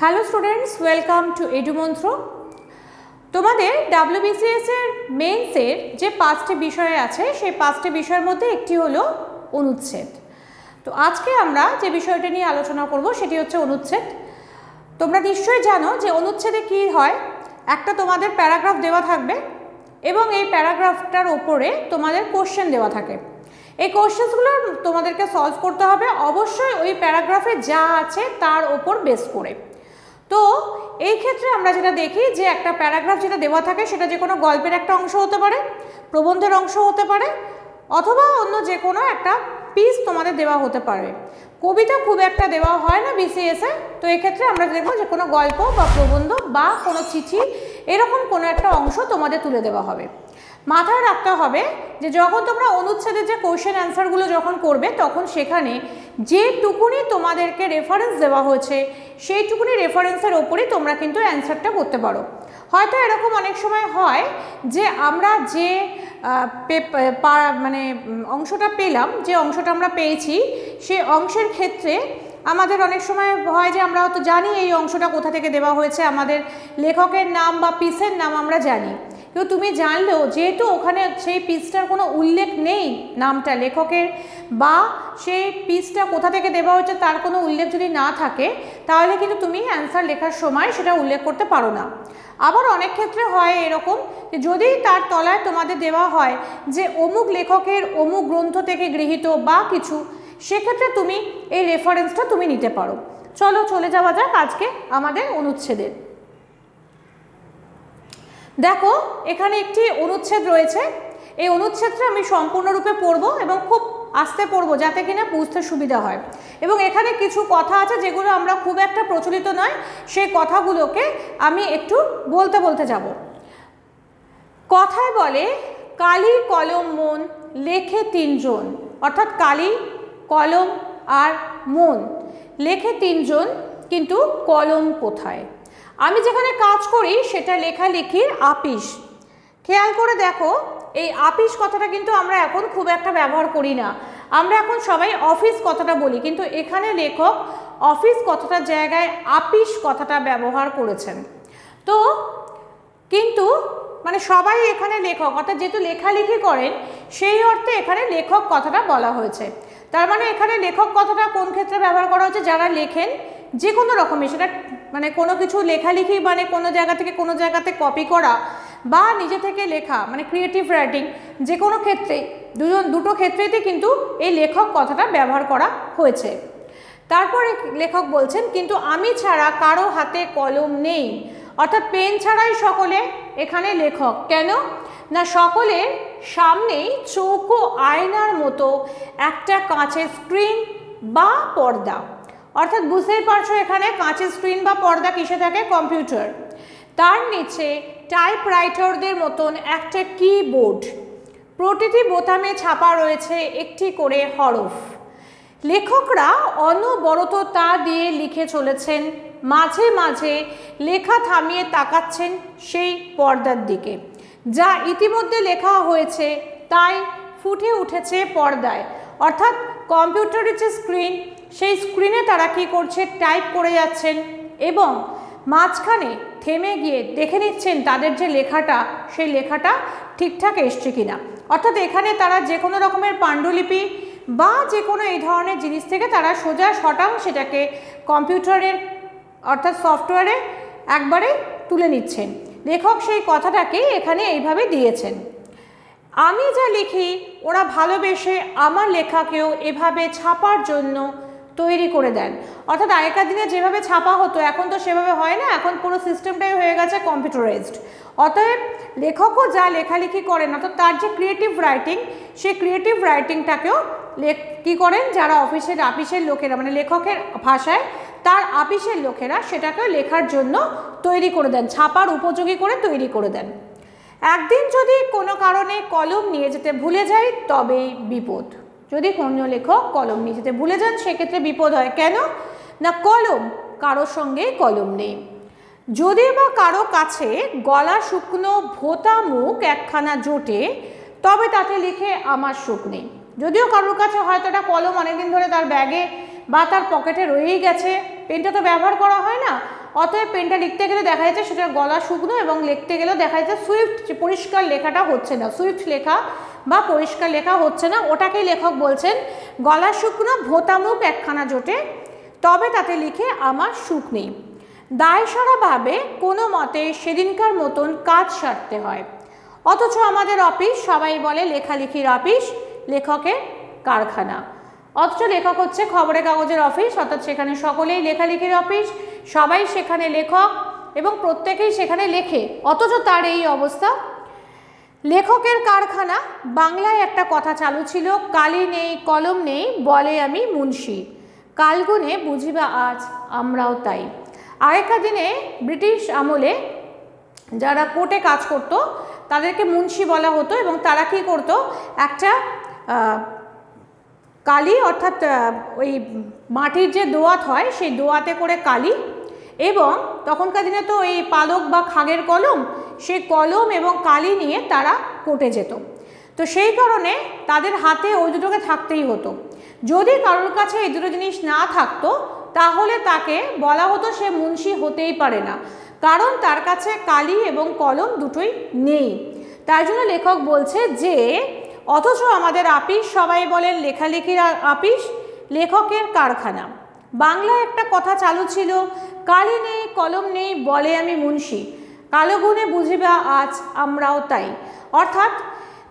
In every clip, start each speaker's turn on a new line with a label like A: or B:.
A: Hello students, welcome to Edumantra. তোমাদের WBCS এর মেন্সের যে 5টি বিষয় আছে সেই 5টি বিষয়ের মধ্যে একটি হলো অনুচ্ছেদ। তো আজকে আমরা যে বিষয়টা নিয়ে আলোচনা করব সেটি হচ্ছে অনুচ্ছেদ। তোমরা নিশ্চয়ই জানো যে অনুচ্ছেদে কি হয়, একটা তোমাদের প্যারাগ্রাফ দেওয়া থাকবে এবং এই প্যারাগ্রাফটার ওপরে তোমাদের কোশ্চেন দেওয়া থাকে। এই কোশ্চেনগুলো তোমাদেরকে সলভ করতে হবে অবশ্যই ওই প্যারাগ্রাফে যা আছে তার ওপর বেস করে। তো এই ক্ষেত্রে আমরা যেটা দেখি যে একটা প্যারাগ্রাফ যেটা দেওয়া থাকে সেটা যে কোনো গল্পের একটা অংশ হতে পারে, প্রবন্ধের অংশ হতে পারে, অথবা অন্য যে কোনো একটা পিস তোমাদের দেওয়া হতে পারে। কবিতা খুব একটা দেওয়া হয় না BCS-এ। তো এক্ষেত্রে আমরা দেখব যে কোনো গল্প বা প্রবন্ধ বা কোনো চিঠি এরকম কোনো একটা অংশ তোমাদের তুলে দেওয়া হবে। মাথায় রাখতে হবে যে যখন তোমরা অনুচ্ছেদের যে কোশ্চেন অ্যান্সারগুলো যখন করবে তখন সেখানে যেটুকুনি তোমাদেরকে রেফারেন্স দেওয়া হয়েছে সেইটুকুনি রেফারেন্সের ওপরেই তোমরা কিন্তু অ্যান্সারটা করতে পারো। হয়তো এরকম অনেক সময় হয় যে আমরা যে অংশটা পেলাম, যে অংশটা আমরা পেয়েছি সেই অংশের ক্ষেত্রে আমাদের অনেক সময় হয় যে আমরা হয়তো জানি এই অংশটা কোথা থেকে দেওয়া হয়েছে, আমাদের লেখকের নাম বা পিসের নাম আমরা জানি, কিন্তু তুমি জানলেও যেহেতু ওখানে সেই পিসটার কোনো উল্লেখ নেই, নামটা লেখকের বা সেই পিসটা কোথা থেকে দেওয়া হয়েছে তার কোনো উল্লেখ যদি না থাকে তাহলে কিন্তু তুমি অ্যান্সার লেখার সময় সেটা উল্লেখ করতে পারো না। আবার অনেক ক্ষেত্রে হয় এরকম যে যদি তার তলায় তোমাদের দেওয়া হয় যে অমুক লেখকের অমুক গ্রন্থ থেকে গৃহীত বা কিছু, সেক্ষেত্রে তুমি এই রেফারেন্সটা তুমি নিতে পারো। চলো চলে যাওয়া যাক আজকে আমাদের অনুচ্ছেদের। দেখো এখানে একটি অনুচ্ছেদ রয়েছে। এই অনুচ্ছেদটা আমি সম্পূর্ণরূপে পড়ব এবং খুব আস্তে পড়ব যাতে কিনা বুঝতে সুবিধা হয়। এবং এখানে কিছু কথা আছে যেগুলো আমরা খুব একটা প্রচলিত নয়, সেই কথাগুলোকে আমি একটু বলতে বলতে যাব। কথায় বলে কালি কলম মন লেখে তিনজন, অর্থাৎ কালি কলম আর মন লেখে তিনজন, কিন্তু কলম কোথায়? আমি যেখানে কাজ করি সেটা লেখালেখির আপিস। খেয়াল করে দেখো এই আপিস কথাটা কিন্তু আমরা এখন খুব একটা ব্যবহার করি না, আমরা এখন সবাই অফিস কথাটা বলি, কিন্তু এখানে লেখক অফিস কথাটার জায়গায় আপিস কথাটা ব্যবহার করেছেন। তো কিন্তু সবাই এখানে লেখক, অর্থাৎ যেহেতু লেখালেখি করেন সেই অর্থে এখানে লেখক কথাটা বলা হয়েছে। তার মানে এখানে লেখক কথাটা কোন ক্ষেত্রে ব্যবহার করা হচ্ছে? যারা লেখেন যে কোনো রকমের, সেটা কোনো কিছু লেখালেখি কোনো জায়গা থেকে কোনো জায়গাতে কপি করা বা নিজে থেকে লেখা ক্রিয়েটিভ রাইটিং, যে কোনো ক্ষেত্রেই দুটো ক্ষেত্রেতে কিন্তু এই লেখক কথাটা ব্যবহার করা হয়েছে। তারপরে লেখক বলছেন কিন্তু আমি ছাড়া কারো হাতে কলম নেই, অর্থাৎ পেন ছাড়াই সকলে এখানে লেখক। কেন না, সকলের সামনেই চৌকো আয়নার মতো একটা কাঁচের স্ক্রিন বা পর্দা, অর্থাৎ বুঝতেই পারছো এখানে কাঁচের স্ক্রিন বা পর্দা কিসে থাকে? কম্পিউটার। তার নিচে টাইপরাইটারদের মতন একটা কিবোর্ড, প্রতিটি বোতামে ছাপা রয়েছে একটি করে হরফ। লেখকরা অনবরত তা দিয়ে লিখে চলেছেন, মাঝে মাঝে লেখা থামিয়ে তাকাচ্ছেন সেই পর্দার দিকে। যা ইতিমধ্যে লেখা হয়েছে তাই ফুটে উঠেছে পর্দায়, অর্থাৎ কম্পিউটারের যে স্ক্রিন সেই স্ক্রিনে তারা কি করছে? টাইপ করে যাচ্ছেন এবং মাঝখানে থেমে গিয়ে দেখে নিচ্ছেন তাদের যে লেখাটা সেই লেখাটা ঠিকঠাক এসছে কিনা। অর্থাৎ এখানে তারা যে কোনো রকমের পাণ্ডুলিপি বা যে কোনো এই ধরনের জিনিস থেকে তারা সোজা শটাং সেটাকে কম্পিউটারের অর্থাৎ সফটওয়্যারে একবারে তুলে নিচ্ছেন। লেখক সেই কথাটাকে এখানে এইভাবে দিয়েছেন, আমি যা লিখি ওরা ভালোবেসে আমার লেখাকেও এভাবে ছাপার জন্য তৈরি করে দেন। অর্থাৎ আগেকার দিনে যেভাবে ছাপা হতো এখন তো সেভাবে হয় না, এখন পুরো সিস্টেমটাই হয়ে গেছে কম্পিউটারাইজড। অতএব লেখকও যা লেখালেখি করেন অর্থাৎ তার যে ক্রিয়েটিভ রাইটিং সেই ক্রিয়েটিভ রাইটিংটাকেও কী করেন যারা আপিসের লোকেরা, লেখকের ভাষায় তার আপিসের লোকেরা সেটাকে লেখার জন্য তৈরি করে দেন, ছাপার উপযোগী করে তৈরি করে দেন। একদিন যদি কোনো কারণে কলম নিয়ে যেতে ভুলে যায় তবেই বিপদ। যদি কোনো লেখক কলম নিয়ে যেতে ভুলে যান সেক্ষেত্রে বিপদ হয়। কেন না, কলম কারোর সঙ্গে কলম নেই। যদি বা কারো কাছে গলা শুকনো ভোতা মুখ একখানা জোটে তবে তাতে লিখে আমার সুখ নেই। যদিও কারোর কাছে হয়তো একটা কলম অনেকদিন ধরে তার ব্যাগে বা তার পকেটে রয়েই গেছে, পেনটা তো ব্যবহার করা হয় না, অতএব পেনটা লিখতে গেলে দেখা যাচ্ছে সেটা গলা শুকনো এবং লিখতে গেলেও দেখা যাচ্ছে সুইফট, পরিষ্কার লেখাটা হচ্ছে না, সুইফট লেখা বা পরিষ্কার লেখা হচ্ছে না। ওটাকেই লেখক বলছেন গলা শুকনো ভোঁতা মুখ একখানা জোটে, তবে তাতে লিখে আমার সুখ নেই। দায়সারাভাবে কোনো মতে সেদিনকার মতন কাজ সারতে হয়, অথচ আমাদের অফিস সবাই বলে লেখালেখির অফিস, লেখকের কারখানা। অথচ লেখক হচ্ছে খবরের কাগজের অফিস, অর্থাৎ সেখানে সকলেই লেখালেখির অফিস, সবাই সেখানে লেখক এবং প্রত্যেকেই সেখানে লেখে, অথচ তার এই অবস্থা। লেখকের কারখানা। বাংলায় একটা কথা চালু ছিল, কালি নেই কলম নেই বলে আমি মুন্সি, কালগুনে বুঝিবা আজ আমরাও তাই। আগেকার দিনে ব্রিটিশ আমলে যারা কোর্টে কাজ করত তাদেরকে মুন্সি বলা হতো এবং তারা কি করত, একটা কালি অর্থাৎ ওই মাটির যে দোয়াত হয় সেই দোয়াতে করে কালি, এবং তখনকার দিনে তো এই পালক বা খাগের কলম, সেই কলম এবং কালি নিয়ে তারা কোর্টে যেত। তো সেই কারণে তাদের হাতে ওই দুটোকে থাকতেই হতো। যদি কারোর কাছে এই দুটো জিনিস না থাকতো তাহলে তাকে বলা হতো সে মুন্সি হতেই পারে না, কারণ তার কাছে কালি এবং কলম দুটোই নেই। তাই জন্য লেখক বলছে যে অথচ আমাদের আপিস সবাই বলেন লেখালেখির আপিস, লেখকের কারখানা। বাংলায় একটা কথা চালু ছিল, কালি নেই কলম নেই বলে আমি মুন্সি, কালো গুণে বুঝিবা আজ আমরাও তাই। অর্থাৎ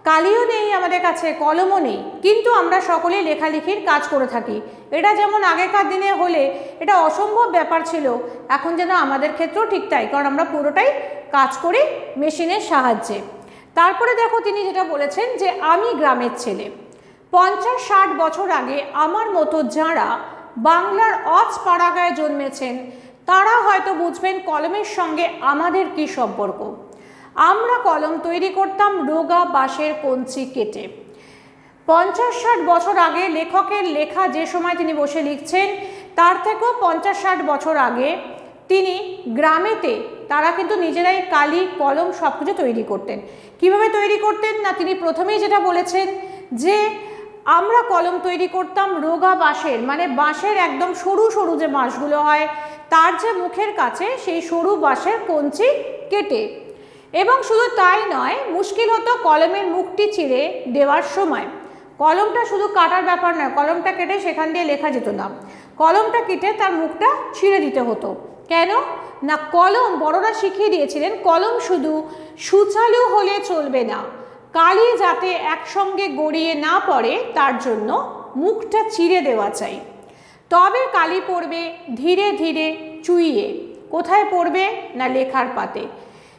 A: কালিও নেই আমাদের কাছে, কলমও নেই, কিন্তু আমরা সকলেই লেখালেখির কাজ করে থাকি। এটা যেমন আগেকার দিনে হলে এটা অসম্ভব ব্যাপার ছিল, এখন যেন আমাদের ক্ষেত্রেও ঠিক তাই, কারণ আমরা পুরোটাই কাজ করি মেশিনের সাহায্যে। তারপরে দেখো তিনি যেটা বলেছেন যে আমি গ্রামের ছেলে। 50-60 বছর আগে আমার মতো যাঁরা বাংলার অজ পাড়াগায় জন্মেছেন তারা হয়তো বুঝবেন কলমের সঙ্গে আমাদের কি সম্পর্ক। আমরা কলম তৈরি করতাম রোগা বাঁশের কঞ্চি কেটে। 50-60 বছর আগে লেখকের লেখা যে সময় তিনি বসে লিখছেন তার থেকেও 50-60 বছর আগে তিনি গ্রামেতে তারা কিন্তু নিজেরাই কালি কলম সব কিছু তৈরি করতেন। কিভাবে তৈরি করতেন না, তিনি প্রথমেই যেটা বলেছেন যে আমরা কলম তৈরি করতাম রোগা বাঁশের, মানে বাঁশের একদম সরু সরু যে বাঁশগুলো হয় তার যে মুখের কাছে সেই সরু বাঁশের কঞ্চি কেটে। এবং শুধু তাই নয়, মুশকিল হতো কলমের মুখটি চিরে দেওয়ার সময়। কলমটা শুধু কাটার ব্যাপার নয়, কলমটা কেটে সেখান দিয়ে লেখা যেত না, কলমটা কেটে তার মুখটা ছিঁড়ে দিতে হতো। কেন না, কলম বড়রা শিখিয়ে দিয়েছিলেন কলম শুধু সুচালু হলে চলবে না, কালি যাতে একসঙ্গে গড়িয়ে না পড়ে তার জন্য মুখটা চিরে দেওয়া চাই। তবে কালি পড়বে ধীরে ধীরে চুইয়ে। কোথায় পড়বে না, লেখার পাতে।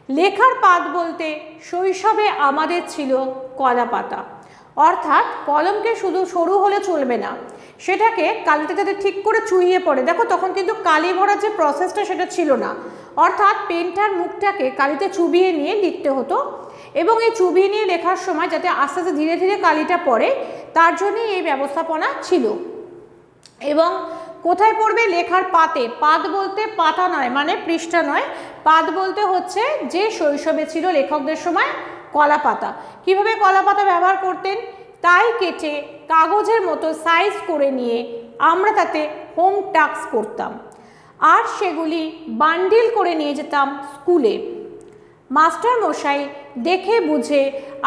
A: লেখার পাত বলতে শৈশবে আমাদের ছিল কলা পাতা, অর্থাৎ কলমকে শুধু সরু হলে চলবে না, সেটাকে কালিতে যাতে ঠিক করে চুইয়ে পড়ে। দেখো তখন কিন্তু কালি ভরার যে প্রসেসটা সেটা ছিল না, অর্থাৎ পেনটার মুখটাকে কালিতে চুবিয়ে নিয়ে লিখতে হতো এবং এই চুবিয়ে নিয়ে লেখার সময় যাতে আস্তে আস্তে ধীরে ধীরে কালিটা পড়ে তার জন্যই এই ব্যবস্থাপনা ছিল। এবং কোথায় পড়বে, লেখার পাতে। পাত বলতে পাতা নয়, মানে পৃষ্ঠা নয়, পাত বলতে হচ্ছে যে শৈশবে ছিল লেখকদের সময় কলা পাতা। কীভাবে কলা পাতা ব্যবহার করতেন, তাই কেটে কাগজের মতো সাইজ করে নিয়ে আমরা তাতে হোম টাস্ক করতাম আর সেগুলি বান্ডিল করে নিয়ে যেতাম স্কুলে। মাস্টার মশাই দেখে বুঝে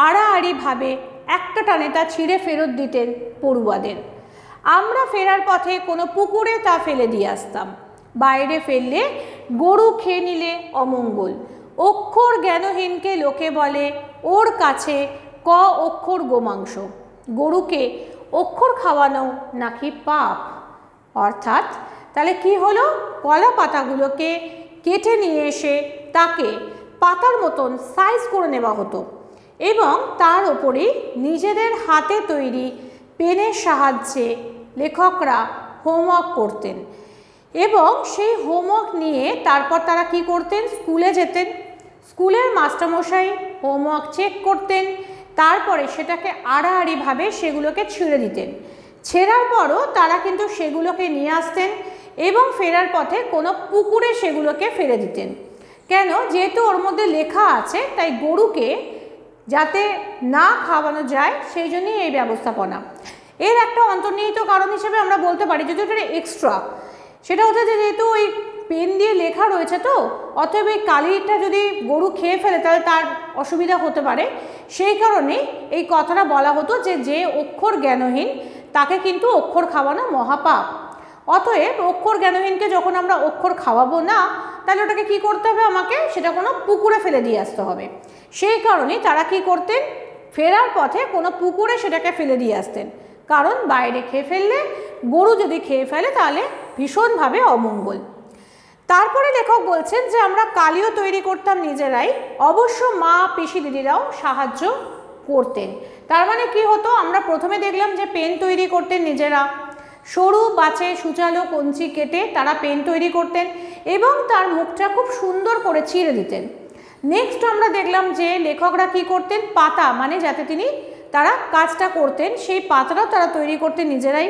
A: আড়াআড়িভাবে একটা টানে তা ছিঁড়ে ফেরত দিতেন পড়ুয়াদের। আমরা ফেরার পথে কোনো পুকুরে তা ফেলে দিয়ে আসতাম। বাইরে ফেললে গরু খেয়ে নিলে অমঙ্গল। অক্ষর জ্ঞানহীনকে লোকে বলে ওর কাছে ক অক্ষর গোমাংস। গরুকে অক্ষর খাওয়ানো নাকি পাপ। অর্থাৎ তাহলে কি হলো, কলা পাতাগুলোকে কেটে নিয়ে এসে তাকে পাতার মতন সাইজ করে নেওয়া হতো এবং তার ওপরেই নিজেদের হাতে তৈরি পেনের সাহায্যে লেখকরা হোমওয়ার্ক করতেন এবং সেই হোমওয়ার্ক নিয়ে তারপর তারা কি করতেন, স্কুলে যেতেন। স্কুলের মাস্টারমশাই হোমওয়ার্ক চেক করতেন, তারপরে সেটাকে আড়াআড়িভাবে সেগুলোকে ছিঁড়ে দিতেন। ছেঁড়ার পরও তারা কিন্তু সেগুলোকে নিয়ে আসতেন এবং ফেরার পথে কোনো পুকুরে সেগুলোকে ফেলে দিতেন। কেন, যেহেতু ওর মধ্যে লেখা আছে তাই গরুকে যাতে না খাওয়ানো যায় সেই জন্যই এই ব্যবস্থাপনা। এর একটা অন্তর্নিহিত কারণ হিসেবে আমরা বলতে পারি, যদি এটা এক্সট্রা, সেটা হচ্ছে যে যেহেতু ওই পেন দিয়ে লেখা রয়েছে তো, অতএব এই কালিটা যদি গরু খেয়ে ফেলে তাহলে তার অসুবিধা হতে পারে, সেই কারণে এই কথাটা বলা হতো যে যে অক্ষর জ্ঞানহীন তাকে কিন্তু অক্ষর খাওয়ানো মহাপাপ। অতএব অক্ষর জ্ঞানহীনকে যখন আমরা অক্ষর খাওয়াবো না, তাহলে ওটাকে কি করতে হবে, আমাকে সেটা কোনো পুকুরে ফেলে দিয়ে আসতে হবে। সেই কারণেই তারা কি করতেন, ফেরার পথে কোনো পুকুরে সেটাকে ফেলে দিয়ে আসতেন, কারণ বাইরে খেয়ে ফেললে, গরু যদি খেয়ে ফেলে তাহলে ভীষণভাবে অমঙ্গল। তারপরে লেখক বলছেন যে আমরা কালিও তৈরি করতাম নিজেরাই, অবশ্য মা পিসি দিদিরাও সাহায্য করতেন। তার মানে কি হতো, আমরা প্রথমে দেখলাম যে পেন তৈরি করতেন নিজেরা, সরু বাঁচে সুচালো কঞ্চি কেটে তারা পেন তৈরি করতেন এবং তার মুখটা খুব সুন্দর করে চিরে দিতেন। নেক্সট আমরা দেখলাম যে লেখকরা কি করতেন, পাতা মানে যাতে তারা কাজটা করতেন সেই পাতাটাও তারা তৈরি করতেন নিজেরাই,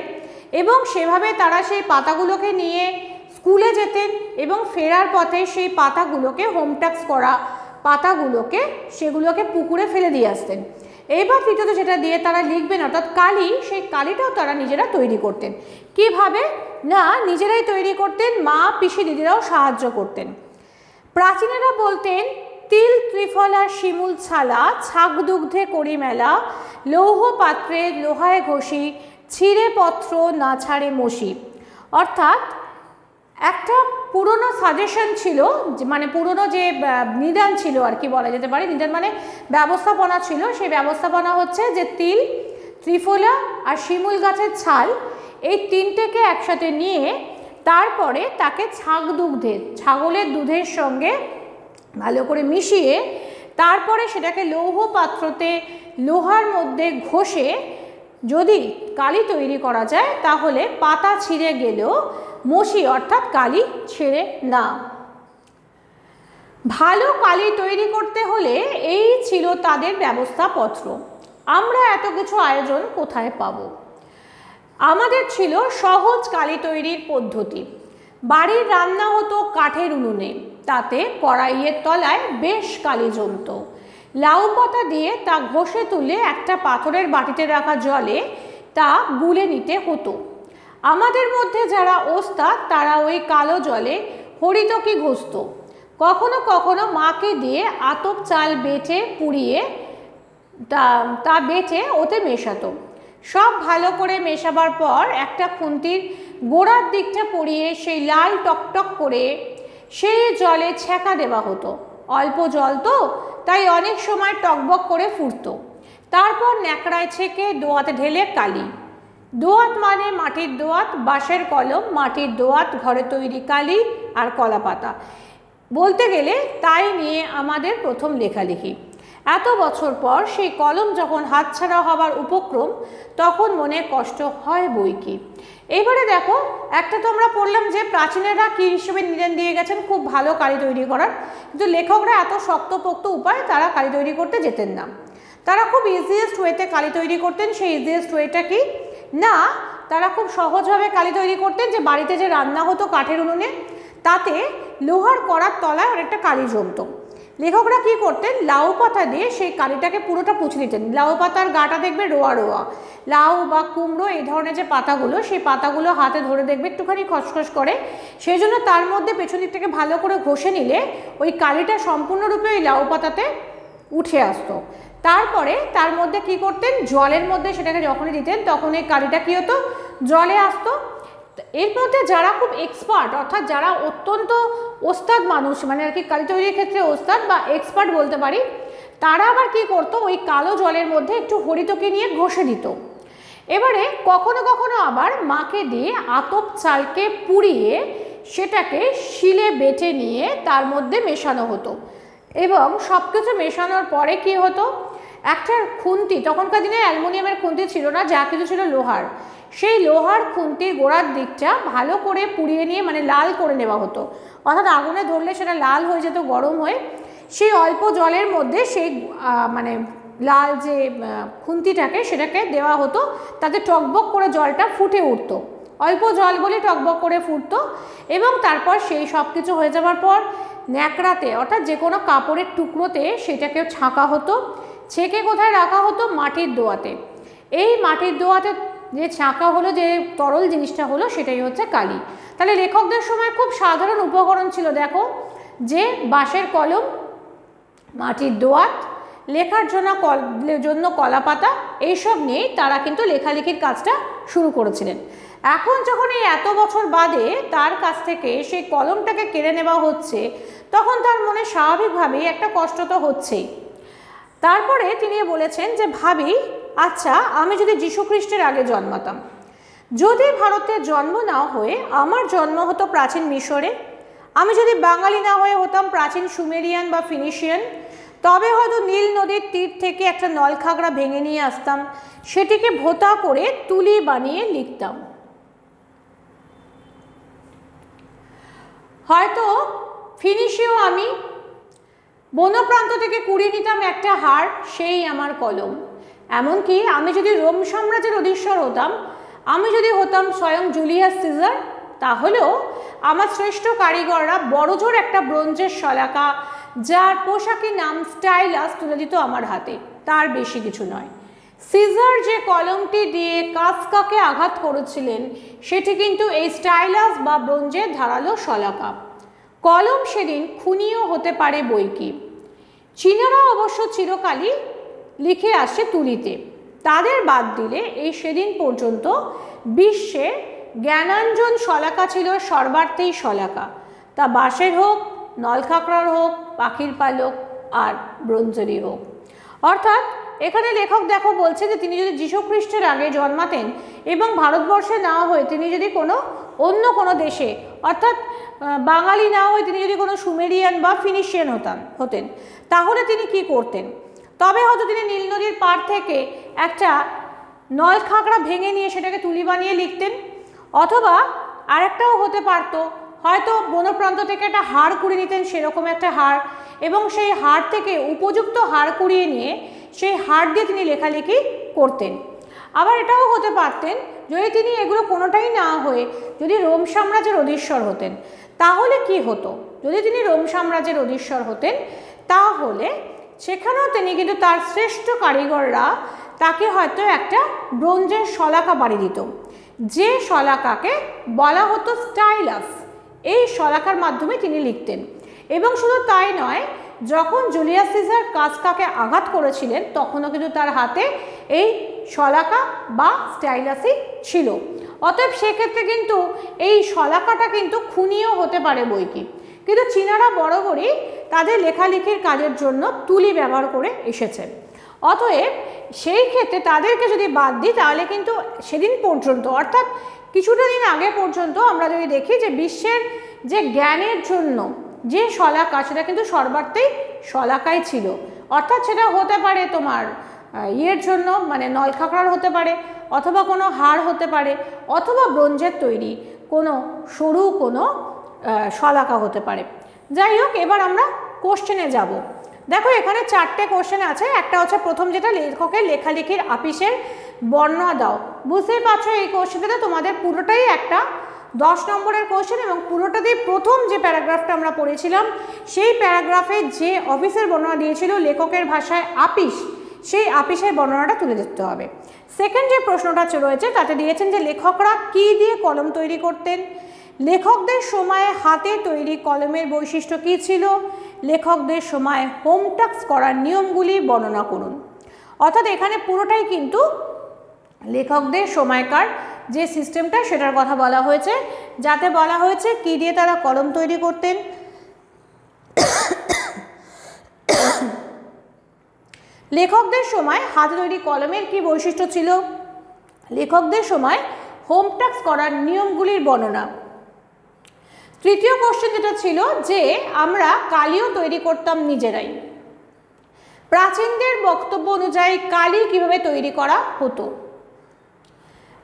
A: এবং সেভাবে তারা সেই পাতাগুলোকে নিয়ে স্কুলে যেতেন এবং ফেরার পথে সেই পাতাগুলোকে হোমটাস্ক করা পাতাগুলোকে সেগুলোকে পুকুরে ফেলে দিয়ে আসতেন। এবার তৃতীয়ত যেটা দিয়ে তারা লিখবেন অর্থাৎ কালি, সেই কালিটাও তারা নিজেরা তৈরি করতেন। কিভাবে না, নিজেরাই তৈরি করতেন, মা পিসি দিদিরাও সাহায্য করতেন। প্রাচীনেরা বলতেন তিল ত্রিফলা শিমুল ছালা, ছাগ দুগ্ধে করি মেলা, লৌহ পাত্রে লোহায় ঘষি, ছিঁড়ে পত্র না ছাড়ে মসি। অর্থাৎ একটা পুরনো সাজেশন ছিল, মানে পুরনো যে নিদান ছিল আর কি বলা যেতে পারে, নিদান মানে ব্যবস্থাপনা ছিল, সেই ব্যবস্থাপনা হচ্ছে যে তিল, ত্রিফলা আর শিমুল গাছের ছাল এই তিনটেকে একসাথে নিয়ে তারপরে তাকে ছাগ দুগ্ধে, ছাগলের দুধের সঙ্গে ভালো করে মিশিয়ে তারপরে সেটাকে লৌহ পাত্রতে লোহার মধ্যে ঘষে যদি কালি তৈরি করা যায় তাহলে পাতা ছিঁড়ে গেলেও মসি অর্থাৎ কালি ছেড়ে না। ভালো কালি তৈরি করতে হলে এই ছিল তাদের ব্যবস্থাপত্র। আমরা এত কিছু আয়োজন কোথায় পাব? আমাদের ছিল সহজ কালি তৈরির পদ্ধতি। বাড়ির রান্না হতো কাঠের উনুনে, তাতে কড়াইয়ের তলায় বেশ কালি জমত। লাউ পাতা দিয়ে তা ঘষে তুলে একটা পাথরের বাটিতে রাখা জলে তা গুলে নিতে হতো। আমাদের মধ্যে যারা ওস্তাদ তারা ওই কালো জলে হরিতকি ঘষত, কখনো কখনো মাকে দিয়ে আতপ চাল বেটে পুড়িয়ে তা বেটে ওতে মেশাতো। সব ভালো করে মেশাবার পর একটা খুন্তির গোড়ার দিকটা পরিয়ে সেই লাল টকটক করে সেই জলে ছ্যাঁকা দেওয়া হতো। অল্প জল তো, তাই অনেক সময় টকবক করে ফুটতো। তারপর ন্যাকড়ায় ছেঁকে দোয়াতে ঢেলে কালি। দোয়াত মানে মাটির দোয়াত, বাঁশের কলম, মাটির দোয়াত, ঘরে তৈরি কালি আর কলা পাতা। বলতে গেলে তাই নিয়ে আমাদের প্রথম লেখালেখি। এত বছর পর সেই কলম যখন হাতছাড়া হবার উপক্রম, তখন মনে কষ্ট হয় বই কি। এবারে দেখো, একটা তো আমরা পড়লাম যে প্রাচীনেরা কী হিসেবে নিদান দিয়ে গেছেন খুব ভালো কালি তৈরি করার, কিন্তু লেখকরা এত শক্তপোক্ত উপায় তারা কালি তৈরি করতে যেতেন না। তারা খুব ইজিয়েস্ট ওয়েতে কালি তৈরি করতেন। সেই ইজিয়েস্ট ওয়েটা কি না, তারা খুব সহজভাবে কালি তৈরি করতেন যে বাড়িতে যে রান্না হতো কাঠের উনুনে, তাতে লোহার কড়ার তলায় অনেকটা কালি জমতো। লেখকরা কি করতেন, লাউ পাতা দিয়ে সেই কালিটাকে পুরোটা পুছে দিতেন। লাউ পাতার গাটা দেখবে রোয়া রোয়া, লাউ বা কুমড়ো এই ধরনের যে পাতাগুলো, সেই পাতাগুলো হাতে ধরে দেখবে একটুখানি খসখস করে, সেই জন্য তার মধ্যে পেছন দিক থেকে ভালো করে ঘষে নিলে ওই কালিটা সম্পূর্ণরূপে ওই লাউ পাতাতে উঠে আসতো। তারপরে তার মধ্যে কি করতেন, জলের মধ্যে সেটাকে যখনই দিতেন তখন এই কালিটা কী হতো, জলে আসতো। এর মধ্যে যারা খুব এক্সপার্ট অর্থাৎ যারা অত্যন্ত ওস্তাদ মানুষ, মানে আর কি কালি তৈরির ক্ষেত্রে ওস্তাদ বা এক্সপার্ট বলতে পারি, তারা আবার কি করতো, ওই কালো জলের মধ্যে একটু হরিতকি নিয়ে ঘষে দিত। এবারে কখনো কখনো আবার মাকে দিয়ে আতপ চালকে পুড়িয়ে সেটাকে শিলে বেটে নিয়ে তার মধ্যে মেশানো হতো, এবং সব কিছু মেশানোর পরে কি হতো, একটা খুন্তি, তখনকার দিনে অ্যালুমিনিয়ামের খুন্তি ছিল না, যা কিছু ছিল লোহার, সেই লোহার খুন্তির গোড়ার দিকটা ভালো করে পুড়িয়ে নিয়ে মানে লাল করে নেওয়া হতো, অর্থাৎ আগুনে ধরলে সেটা লাল হয়ে যেত গরম হয়ে। সেই অল্প জলের মধ্যে সেই মানে লাল যে খুন্তিটাকে সেটাকে দেওয়া হতো, তাতে টকবক করে জলটা ফুটে উঠতো, অল্প জল বলে টকবক করে ফুটতো। এবং তারপর সেই সব কিছু হয়ে যাওয়ার পর ন্যাকড়াতে অর্থাৎ যে কোনো কাপড়ের টুকরোতে সেটাকে ছাঁকা হতো, ছেঁকে কোথায় রাখা হতো, মাটির দোয়াতে। এই মাটির দোয়াতে যে ছাঁকা হলো, যে তরল জিনিসটা হলো, সেটাই হচ্ছে কালি। তাহলে লেখকদের সময় খুব সাধারণ উপকরণ ছিল, দেখো, যে বাঁশের কলম, মাটির দোয়াত, লেখার জন্য কলা পাতা, এইসব নিয়েই তারা কিন্তু লেখালেখির কাজটা শুরু করেছিলেন। এখন যখন এই এত বছর বাদে তার কাছ থেকে সেই কলমটাকে কেড়ে নেওয়া হচ্ছে, তখন তার মনে স্বাভাবিকভাবেই একটা কষ্ট তো হচ্ছেই। তারপরে তিনি বলেছেন যে ভাবি, আচ্ছা আমি যদি যীশুখ্রিস্টের আগে জন্মাতাম, যদি ভারতে জন্ম না হয়ে আমার জন্ম হতো প্রাচীন মিশরে, আমি যদি বাঙালি না হয়ে হতাম প্রাচীন সুমেরিয়ান বা ফিনিশিয়ান, তবে হয়তো নীল নদীর তীর থেকে একটা নলখাগড়া ভেঙে নিয়ে আসতাম, সেটিকে ভোঁতা করে তুলি বানিয়ে লিখতাম। হয়তো ফিনিশীয় আমি, বনপ্রান্ত থেকে কুড়িয়ে নিতাম একটা হার, সেই আমার কলম। এমনকি আমি যদি রোম সাম্রাজ্যের অধীশ্বর হতাম, আমি যদি হতাম স্বয়ং জুলিয়াস সিজার, তাহলেও আমার শ্রেষ্ঠ কারিগররা বড়জোর একটা ব্রোঞ্জের শলাকা, যার পোশাকি নাম স্টাইলাস, তুলে দিত আমার হাতে, তার বেশি কিছু নয়। সিজার যে কলমটি দিয়ে কাফকাকে আঘাত করেছিলেন, সেটি কিন্তু এই স্টাইলাস বা ব্রোঞ্জের ধারালো শলাকা। কলম সেদিন খুনিও হতে পারে বইকি। চীনারা অবশ্য চিরকালই লিখে আসে তুলিতে, তাদের বাদ দিলে এই সেদিন পর্যন্ত বিশ্বে জ্ঞানাঞ্জন শলাকা ছিল সর্বার্থেই শলাকা, তা বাঁশের হোক, নলখাগড়ার হোক, পাখির পালক আর ব্রোঞ্জেরই হোক। অর্থাৎ এখানে লেখক দেখো বলছে যে তিনি যদি যীশুখ্রিস্টের আগে জন্মাতেন এবং ভারতবর্ষে না হয়ে তিনি যদি অন্য কোনো দেশে, অর্থাৎ বাঙালি না হয়ে তিনি যদি কোনো সুমেরিয়ান বা ফিনিশিয়ান হতেন, তাহলে তিনি কি করতেন? তবে হয়তো তিনি নীল নদীর পাড় থেকে একটা নলখাগড়া ভেঙে নিয়ে সেটাকে তুলি বানিয়ে লিখতেন, অথবা আরেকটাও হতে পারত, হয়তো বনপ্রান্ত থেকে একটা হাড় কুড়িয়ে নিতেন, সেরকম একটা হাড়, এবং সেই হাড় থেকে উপযুক্ত হাড় কুড়িয়ে নিয়ে সেই হাড় দিয়ে তিনি লেখালেখি করতেন। আবার এটাও হতে পারতেন, যদি তিনি এগুলো কোনোটাই না হয়ে যদি রোম সাম্রাজ্যের অধীশ্বর হতেন, তাহলে কি হতো? যদি তিনি রোম সাম্রাজ্যের অধীশ্বর হতেন, তাহলে সেখানেও তিনি কিন্তু তার শ্রেষ্ঠ কারিগররা তাকে হয়তো একটা ব্রোঞ্জের শলাকা বানিয়ে দিত, যে শলাকাকে বলা হতো স্টাইলাস। এই শলাকার মাধ্যমে তিনি লিখতেন। এবং শুধু তাই নয়, যখন জুলিয়াস সিজার কাফকাকে আঘাত করেছিলেন, তখনও কিন্তু তার হাতে এই শলাকা বা স্টাইলাসই ছিল। অতএব সেক্ষেত্রে কিন্তু এই শলাকাটা কিন্তু খুনিও হতে পারে বইকি। কিন্তু চীনারা বরাবরই তাদের লেখালেখির কাজের জন্য তুলি ব্যবহার করে এসেছে। অতএব সেই ক্ষেত্রে তাদেরকে যদি বাদ দিই, তাহলে কিন্তু সেদিন পর্যন্ত, অর্থাৎ কিছুটা দিন আগে পর্যন্ত আমরা যদি দেখি যে বিশ্বের যে জ্ঞানের জন্য যে শলাকা, সেটা কিন্তু সর্বার্থেই শলাকাই ছিল। অর্থাৎ সেটা হতে পারে তোমার ইয়ের জন্য, মানে নলখাগড়ার হতে পারে, অথবা কোনো হাড় হতে পারে, অথবা ব্রোঞ্জের তৈরি কোনো সরু কোনো শলাকা হতে পারে। যাই হোক, এবার আমরা কোশ্চেনে যাব। দেখো এখানে 4টে কোশ্চেন আছে। একটা হচ্ছে প্রথম, যেটা লেখকের লেখালেখির আপিসের বর্ণনা দাও। বুঝতেই পারছো এই কোশ্চেনটাতে তোমাদের পুরোটাই একটা 10 নম্বরের কোশ্চেন, এবং পুরোটা দিয়ে প্রথম যে প্যারাগ্রাফটা আমরা পড়েছিলাম, সেই প্যারাগ্রাফে যে অফিসের বর্ণনা দিয়েছিল লেখকের ভাষায় আপিস, সেই আপিসের বর্ণনাটা তুলে ধরতে হবে। সেকেন্ড যে প্রশ্নটা রয়েছে তাতে দিয়েছেন যে লেখকরা কী দিয়ে কলম তৈরি করতেন, লেখকদের সময়ে হাতে তৈরি কলমের বৈশিষ্ট্য কী ছিল, লেখকদের সময় হোম টাস্ক করার নিয়মগুলি বর্ণনা করুন। অর্থাৎ এখানে পুরোটাই কিন্তু লেখকদের সময়কার যে সিস্টেমটা সেটার কথা বলা হয়েছে, যাতে বলা হয়েছে কী দিয়ে তারা কলম তৈরি করতেন, লেখকদের সময় হাতে তৈরি কলমের কি বৈশিষ্ট্য ছিল, লেখকদের সময় হোম টাস্ক করার নিয়মগুলির বর্ণনা। তৃতীয় কোশ্চেন যেটা ছিল যে আমরা কালিও তৈরি করতাম নিজেরাই, প্রাচীনদের বক্তব্য অনুযায়ী কালি কিভাবে তৈরি করা হতো।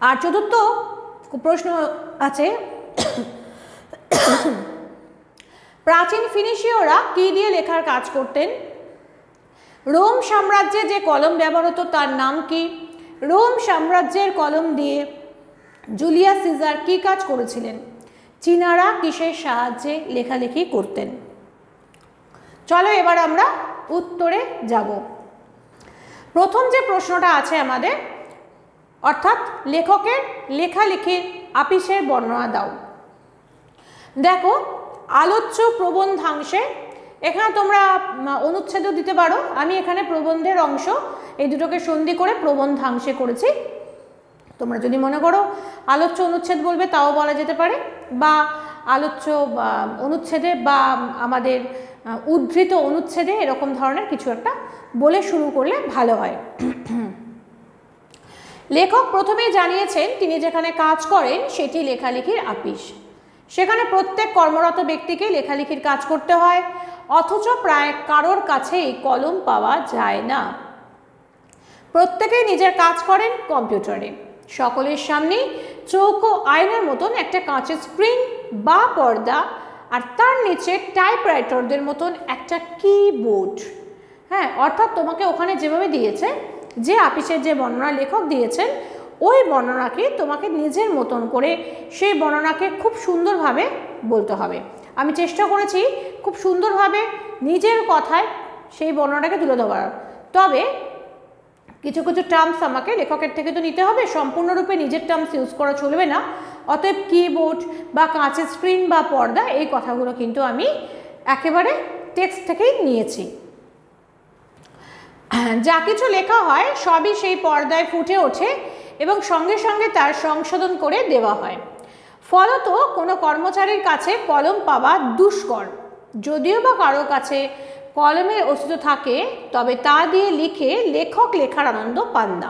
A: আর চতুর্থ প্রশ্ন আছে প্রাচীন ফিনিশীয়রা কী দিয়ে লেখার কাজ করতেন, রোম সাম্রাজ্যে যে কলম ব্যবহার হতো তার নাম কি, রোম সাম্রাজ্যের কলম দিয়ে জুলিয়াস সিজার কী কাজ করেছিলেন, চীনারা কিসের সাহায্যে লেখালেখি করতেন। চলো এবার আমরা উত্তরে যাব। প্রথম যে প্রশ্নটা আছে আমাদের, অর্থাৎ লেখকের লেখালেখির আপিসের বর্ণনা দাও। দেখো আলোচ্য প্রবন্ধাংশে এখানে তোমরা অনুচ্ছেদও দিতে পারো, আমি এখানে প্রবন্ধের অংশ এই দুটোকে সন্ধি করে প্রবন্ধাংশে করেছি। তোমরা যদি মনে করো আলোচ্য অনুচ্ছেদ বলবে তাও বলা যেতে পারে, বা আলোচ্য অনুচ্ছেদে বা আমাদের উদ্ধৃত অনুচ্ছেদে এরকম ধরনের কিছু একটা বলে শুরু করলে ভালো হয়। লেখক প্রথমেই জানিয়েছেন তিনি যেখানে কাজ করেন সেটি লেখালেখির আপিস। সেখানে প্রত্যেক কর্মরত ব্যক্তিকে লেখালেখির কাজ করতে হয়, অথচ প্রায় কারোর কাছেই কলম পাওয়া যায় না। প্রত্যেকেই নিজের কাজ করেন কম্পিউটারে। সকলের সামনেই চৌকো আয়নার মতন একটা কাঁচের স্ক্রিন বা পর্দা, আর তার নিচে টাইপরাইটারদের মতন একটা কিবোর্ড। হ্যাঁ, অর্থাৎ তোমাকে ওখানে যেভাবে দিয়েছে, যে আপিসের যে বর্ণনা লেখক দিয়েছেন ওই বর্ণনাকে তোমাকে নিজের মতন করে সেই বর্ণনাকে খুব সুন্দরভাবে বলতে হবে। আমি চেষ্টা করেছি খুব সুন্দরভাবে নিজের কথায় সেই বর্ণনাটাকে তুলে ধরার, তবে কিছু কিছু টার্মস আমাকে লেখকের থেকে তো নিতে হবে, সম্পূর্ণরূপে নিজের টার্মস ইউজ করা চলবে না। অতএব কিবোর্ড বা কাঁচের স্ক্রিন বা পর্দা এই কথাগুলো কিন্তু আমি একেবারে টেক্সট থেকেই নিয়েছি। যা কিছু লেখা হয় সবই সেই পর্দায় ফুটে ওঠে এবং সঙ্গে সঙ্গে তার সংশোধন করে দেওয়া হয়। ফলত কোনো কর্মচারীর কাছে কলম পাওয়া দুষ্কর। যদিও বা কারো কাছে কলমের অস্তিত্ব থাকে, তবে তা দিয়ে লিখে লেখক লেখার আনন্দ পান না।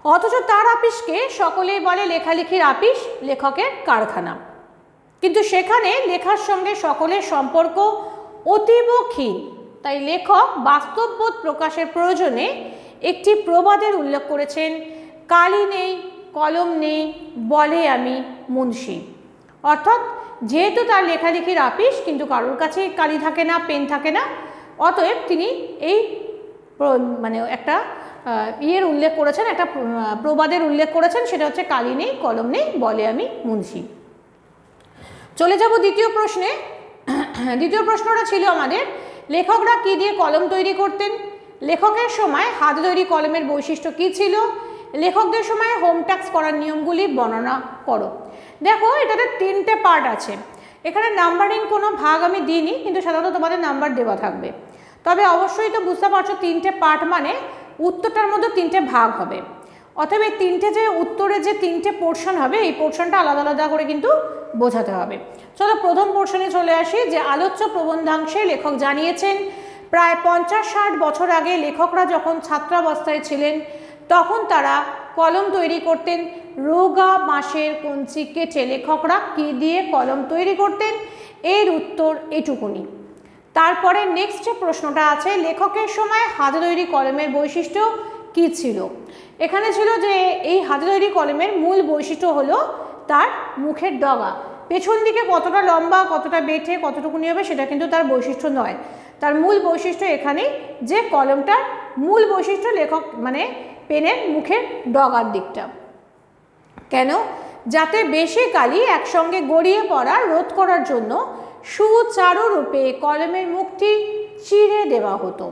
A: অথচ তার আপিসকে সকলেই বলে লেখালেখির আপিস, লেখকের কারখানা। কিন্তু সেখানে লেখার সঙ্গে সকলের সম্পর্ক অতীব ক্ষীণ। তাই লেখক বাস্তববোধ প্রকাশের প্রয়োজনে একটি প্রবাদের উল্লেখ করেছেন, কালি নেই কলম নেই বলে আমি মুন্সি। অর্থাৎ যেহেতু তার লেখালেখির আপিস কিন্তু কারোর কাছে কালি থাকে না, পেন থাকে না, অতএব তিনি এই মানে একটা উল্লেখ করেছেন, একটা প্রবাদের উল্লেখ করেছেন, সেটা হচ্ছে কালি নেই কলম নেই বলে আমি মুন্সি। চলে যাব দ্বিতীয় প্রশ্নে। দ্বিতীয় প্রশ্নটা ছিল আমাদের, লেখকরা কি দিয়ে কলম তৈরি করতেন? লেখকের সময় হাত তৈরি কলমের বৈশিষ্ট্য কী ছিল? লেখকদের সময় হোম ট্যাক্স করার নিয়মগুলি বর্ণনা করো। দেখো এটাতে 3টে পার্ট আছে। এখানে নাম্বারিং কোনো ভাগ আমি দিইনি, কিন্তু সাধারণত তোমাদের নাম্বার দেওয়া থাকবে। তবে অবশ্যই তো বুঝতে পারছো 3টে পার্ট মানে উত্তরটার মধ্যে 3টে ভাগ হবে। অতএব এই 3টে যে উত্তরে যে 3টে পোর্শন হবে, এই পোর্শনটা আলাদা আলাদা করে কিন্তু বোঝাতে হবে। চলো প্রথম পোর্শনে চলে আসি, যে আলোচ্য প্রবন্ধাংশে লেখক জানিয়েছেন প্রায় 50-60 বছর আগে লেখকরা যখন ছাত্রাবস্থায় ছিলেন তখন তারা কলম তৈরি করতেন। রোগা বাঁশের কঞ্চি কেটে লেখকরা কি দিয়ে কলম তৈরি করতেন? এর উত্তর এটুকুনি। তারপরে নেক্সট যে প্রশ্নটা আছে, লেখকের সময় হাতে তৈরি কলমের বৈশিষ্ট্য কী ছিল? এখানে ছিল যে এই হাতে তৈরি কলমের মূল বৈশিষ্ট্য হলো তার মুখের ডগা। পেছন দিকে কতটা লম্বা, কতটা বেঁটে, কতটুকুনি হবে সেটা কিন্তু তার বৈশিষ্ট্য নয়। তার মূল বৈশিষ্ট্য এখানেই যে কলমটার মূল বৈশিষ্ট্য লেখক মানে পেনের মুখের ডগার দিকটা। কেন? যাতে বেশি কালি একসঙ্গে গড়িয়ে পড়া রোধ করার জন্য সুচারুরূপে কলমের মুখটি চিরে দেওয়া হতো।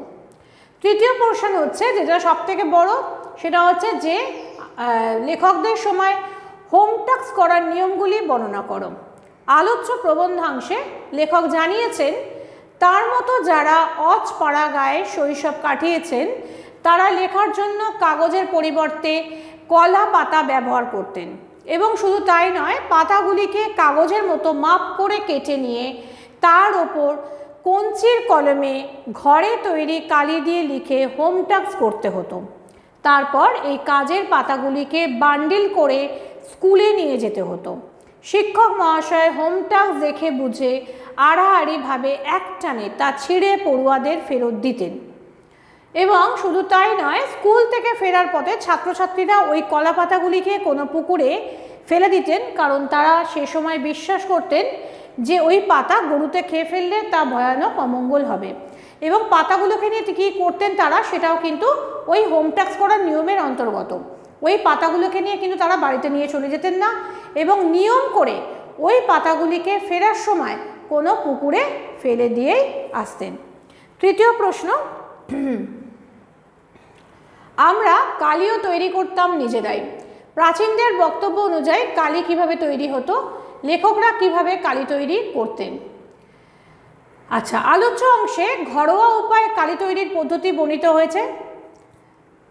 A: তৃতীয় পোর্শন হচ্ছে যেটা সব থেকে বড়, সেটা হচ্ছে যে লেখকদের সময় হোম ট্যাক্স করার নিয়মগুলি বর্ণনা করো। আলোচ্য প্রবন্ধাংশে লেখক জানিয়েছেন তার মতো যারা অজপাড়াগাঁয়ে শৈশব কাটিয়েছেন তারা লেখার জন্য কাগজের পরিবর্তে কলা পাতা ব্যবহার করতেন, এবং শুধু তাই নয়, পাতাগুলিকে কাগজের মতো মাপ করে কেটে নিয়ে তার ওপর কঞ্চির কলমে ঘরে তৈরি কালি দিয়ে লিখে হোম ট্যাক্স করতে হতো। তারপর এই কাজের পাতাগুলিকে বান্ডিল করে স্কুলে নিয়ে যেতে হতো। শিক্ষক মহাশয় হোম ট্যাক্স দেখে বুঝে আড়াআড়িভাবে একটানে তা ছিঁড়ে পড়ুয়াদের ফেরত দিতেন। এবং শুধু তাই নয়, স্কুল থেকে ফেরার পথে ছাত্রছাত্রীরা ওই কলা পাতাগুলিকে কোনো পুকুরে ফেলে দিতেন, কারণ তারা সে সময় বিশ্বাস করতেন যে ওই পাতা গরুতে খেয়ে ফেললে তা ভয়ানক অমঙ্গল হবে। এবং পাতাগুলোকে নিয়ে কী করতেন তারা, সেটাও কিন্তু ওই হোম ট্যাক্স করার নিয়মের অন্তর্গত। ওই পাতাগুলোকে নিয়ে কিন্তু তারা বাড়িতে নিয়ে চলে যেতেন না, এবং নিয়ম করে ওই পাতাগুলিকে ফেরার সময় কোনো পুকুরে ফেলে দিয়েই আসতেন। তৃতীয় প্রশ্ন, আমরা কালিও তৈরি করতাম নিজেরাই। প্রাচীনদের বক্তব্য অনুযায়ী কালি কিভাবে তৈরি হতো, লেখকরা কিভাবে কালি তৈরি করতেন। আচ্ছা, আলোচ্য অংশে ঘরোয়া উপায়ে কালি তৈরির পদ্ধতি বর্ণিত হয়েছে।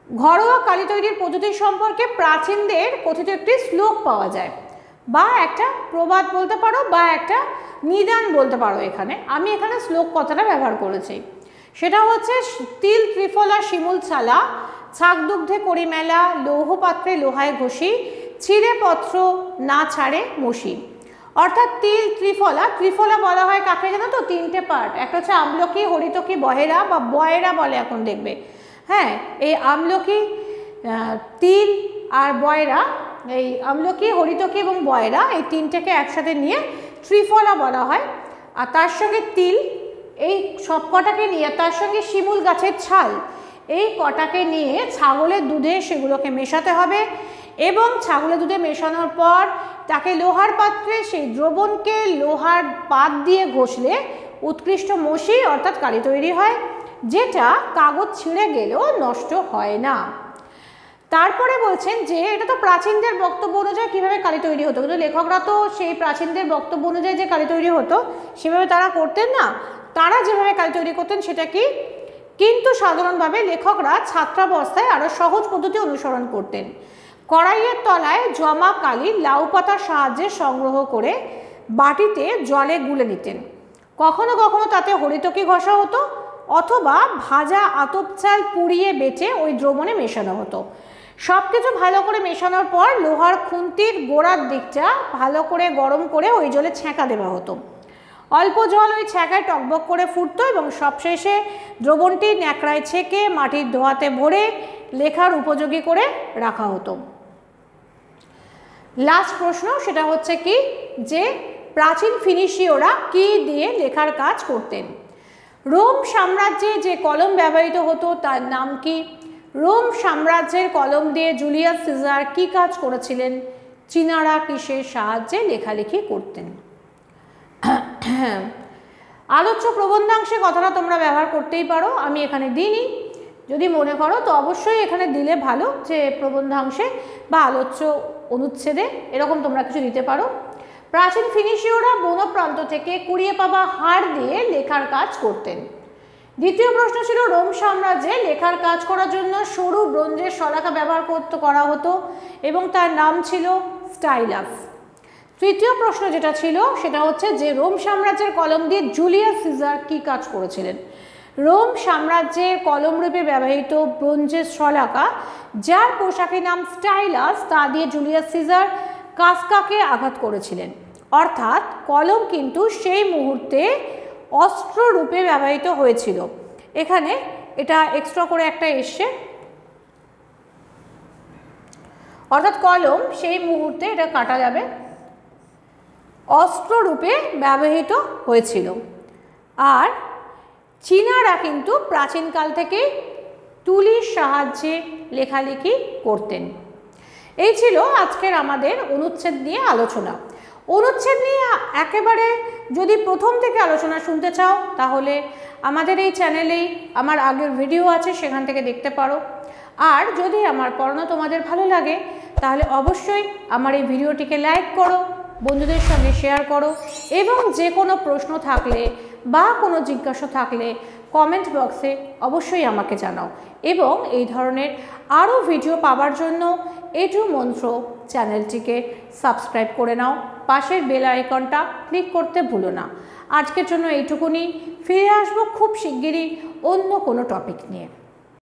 A: ঘরোয়া কালি তৈরির পদ্ধতি সম্পর্কে প্রাচীনদের কথিত একটি শ্লোক পাওয়া যায়, বা একটা প্রবাদ বলতে পারো, বা একটা নিদান বলতে পারো। আমি এখানে শ্লোক কথাটা ব্যবহার করেছি। সেটা হচ্ছে, তিল ত্রিফলা শিমুল ছালা, ছাক দুগ্ধে করি মেলা, লৌহ পাত্রে লোহায় ঘষি, ছিঁড়ে পত্র না ছাড়ে মসি। অর্থাৎ তিল ত্রিফলা, ত্রিফলা বলা হয় কাকে জানো তো? তিনটে পার্ট। একটা হচ্ছে আমলকি, হরিতকি, বহেরা বা বয়রা বলে এখন দেখবে। হ্যাঁ, এই আমলকি, তিল আর বয়রা, এই আমলকি, হরিতকি এবং বয়রা, এই তিনটেকে একসাথে নিয়ে ত্রিফলা বলা হয়। আর তার সঙ্গে তিল, এই সব কটাকে নিয়ে, তার সঙ্গে শিমুল গাছের ছাল, এই কটাকে নিয়ে ছাগলের দুধে সেগুলোকে মেশাতে হবে, এবং ছাগলের দুধে মেশানোর পর তাকে লোহার পাত্রে, সেই দ্রবণকে লোহার পাত দিয়ে ঘষলে উৎকৃষ্ট মসি অর্থাৎ কালি তৈরি হয়, যেটা কাগজ ছিঁড়ে গেলেও নষ্ট হয় না। তারপরে বলছেন যে এটা তো প্রাচীনদের বক্তব্য অনুযায়ী কীভাবে কালি তৈরি হতো, কিন্তু লেখকরা তো সেই প্রাচীনদের বক্তব্য অনুযায়ী যে কালি তৈরি হতো সেভাবে তারা করতেন না। তারা যেভাবে কালি তৈরি করতেন সেটা কি? কিন্তু সাধারণভাবে লেখকরা ছাত্রাবস্থায় আরও সহজ পদ্ধতি অনুসরণ করতেন। কড়াইয়ের তলায় জমা কালি লাউ পাতার সাহায্যে সংগ্রহ করে বাটিতে জলে গুলে নিতেন। কখনো কখনো তাতে হরিতকি ঘষা হতো, অথবা ভাজা আতপ চাল পুড়িয়ে বেটে ওই দ্রবণে মেশানো হতো। সব কিছু ভালো করে মেশানোর পর লোহার খুন্তির গোড়ার দিকটা ভালো করে গরম করে ওই জলে ছ্যাঁকা দেওয়া হতো। অল্প জল ওই ছ্যাঁকায় টকবক করে ফুটতো, এবং সবশেষে দ্রবণটি ন্যাকড়ায় ছেঁকে মাটির দোয়াতে ভরে লেখার উপযোগী করে রাখা হতো। লাস্ট প্রশ্ন, সেটা হচ্ছে কি, যে প্রাচীন ফিনিশীয়রা কি দিয়ে লেখার কাজ করতেন? রোম সাম্রাজ্যে যে কলম ব্যবহৃত হতো তার নাম কি? রোম সাম্রাজ্যের কলম দিয়ে জুলিয়াস সিজার কি কাজ করেছিলেন? চীনারা কিসের সাহায্যে লেখালেখি করতেন? আলোচ্য প্রবন্ধাংশে কথাটা তোমরা ব্যবহার করতেই পারো, আমি এখানে দিইনি। যদি মনে করো তো অবশ্যই এখানে দিলে ভালো, যে প্রবন্ধাংশে বা আলোচ্য অনুচ্ছেদে এরকম তোমরা কিছু দিতে পারো। প্রাচীন ফিনিশীয়রা বনো প্রান্ত থেকে কুড়িয়ে পাওয়া হাড় দিয়ে লেখার কাজ করতেন। দ্বিতীয় প্রশ্ন ছিল, রোম সাম্রাজ্যে লেখার কাজ করার জন্য সরু ব্রোঞ্জের শলাকা ব্যবহার করা হতো, এবং তার নাম ছিল স্টাইলাস। তৃতীয় প্রশ্ন যেটা ছিল সেটা হচ্ছে যে রোম সাম্রাজ্যের কলম দিয়ে জুলিয়াস সিজার কি কাজ করেছিলেন? রোম সাম্রাজ্যের কলম রূপে ব্যবহৃত ব্রোঞ্জের শলাকা, যার পোশাকের নাম স্টাইলাস, তা দিয়ে জুলিয়াস সিজার কাসকাকে আঘাত করেছিলেন। অর্থাৎ কলম কিন্তু সেই মুহূর্তে অস্ত্র রূপে ব্যবহৃত হয়েছিল। এখানে এটা এক্সট্রা করে একটা এসছে, অর্থাৎ কলম সেই মুহূর্তে, এটা কাটা যাবে, অস্ত্র রূপে ব্যবহৃত হয়েছিল। আর চীনারা কিন্তু প্রাচীনকাল থেকে তুলির সাহায্যে লেখালেখি করতেন। এই ছিল আজকের আমাদের অনুচ্ছেদ নিয়ে আলোচনা। অনুচ্ছেদ নিয়ে একেবারে যদি প্রথম থেকে আলোচনা শুনতে চাও তাহলে আমাদের এই চ্যানেলেই আমার আগের ভিডিও আছে, সেখান থেকে দেখতে পারো। আর যদি আমার পড়ানো তোমাদের ভালো লাগে তাহলে অবশ্যই আমার এই ভিডিওটিকে লাইক করো, বন্ধুদের সঙ্গে শেয়ার করো, এবং যে কোনো প্রশ্ন থাকলে বা কোনো জিজ্ঞাসা থাকলে কমেন্ট বক্সে অবশ্যই আমাকে জানাও। এবং এই ধরনের আরও ভিডিও পাওয়ার জন্য এটু মন্ত্র চ্যানেলটিকে সাবস্ক্রাইব করে নাও, পাশের বেল আইকনটা ক্লিক করতে ভুলো না। আজকের জন্য এইটুকুনি, ফিরে আসবো খুব শিগগিরই অন্য কোনো টপিক নিয়ে।